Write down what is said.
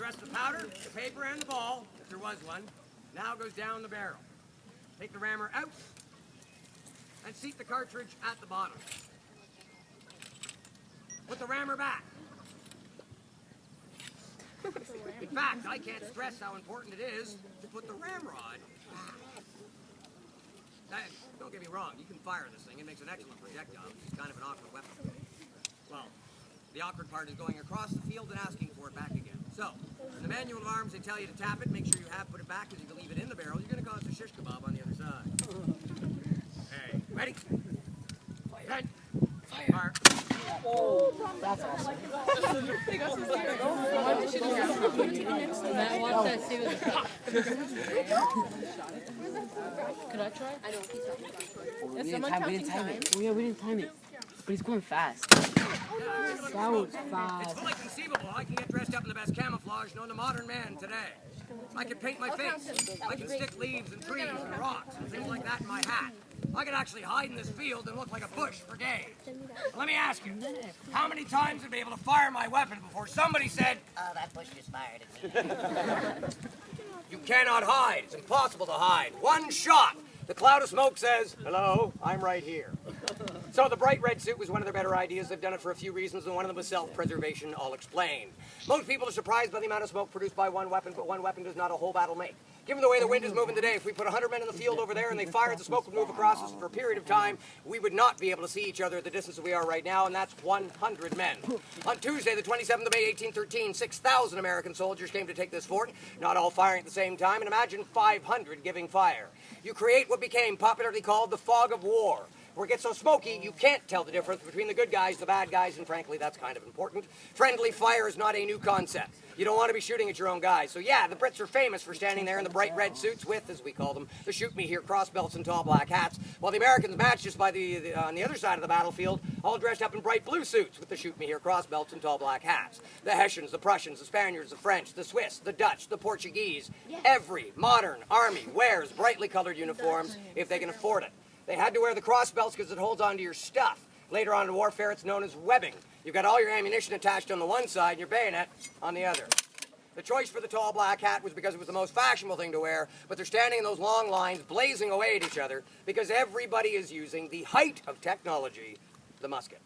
dress the powder, the paper, and the ball, if there was one, now goes down the barrel. Take the rammer out and seat the cartridge at the bottom. Put the rammer back. In fact, I can't stress how important it is to put the ramrod back. Now, don't get me wrong, you can fire this thing. It makes an excellent projectile. It's kind of an awkward weapon. Well, the awkward part is going across the field and asking for it back again. So, in the manual of arms, they tell you to tap it, make sure you have put it back, because if you leave it in the barrel, you're going to cause a shish kebab on the other side. Hey, ready? Fire. Fire. Oh, that's awesome. Could I try? I know. We didn't time it. Oh, yeah, we didn't time it. But he's going fast. That was fast. It's fully conceivable. I can get dressed up in the best camouflage known to modern man today. I can paint my face. I can stick leaves and trees and rocks and things like that in my hat. I could actually hide in this field and look like a bush for days. Let me ask you, how many times I'd be able to fire my weapon before somebody said, "Oh, that bush just fired at me." You cannot hide. It's impossible to hide. One shot. The cloud of smoke says, hello, I'm right here. So the bright red suit was one of their better ideas. They've done it for a few reasons, and one of them was self-preservation. I'll explain. Most people are surprised by the amount of smoke produced by one weapon, but one weapon does not a whole battle make. Given the way the wind is moving today, if we put 100 men in the field over there and they fired, the smoke would move across us for a period of time. We would not be able to see each other at the distance that we are right now, and that's 100 men. On Tuesday, the 27th of May, 1813, 6,000 American soldiers came to take this fort, not all firing at the same time, and imagine 500 giving fire. You create what became popularly called the fog of war, where it gets so smoky you can't tell the difference between the good guys, the bad guys, and frankly, that's kind of important. Friendly fire is not a new concept. You don't want to be shooting at your own guys. So yeah, the Brits are famous for standing there in the bright red suits with, as we call them, the shoot me here cross belts and tall black hats, while the Americans match just by on the other side of the battlefield, all dressed up in bright blue suits with the shoot me here cross belts and tall black hats. The Hessians, the Prussians, the Spaniards, the French, the Swiss, the Dutch, the Portuguese. Every modern army wears brightly colored uniforms if they can afford it. They had to wear the cross belts because it holds onto your stuff. Later on in warfare, it's known as webbing. You've got all your ammunition attached on the one side and your bayonet on the other. The choice for the tall black hat was because it was the most fashionable thing to wear, but they're standing in those long lines blazing away at each other because everybody is using the height of technology, the musket.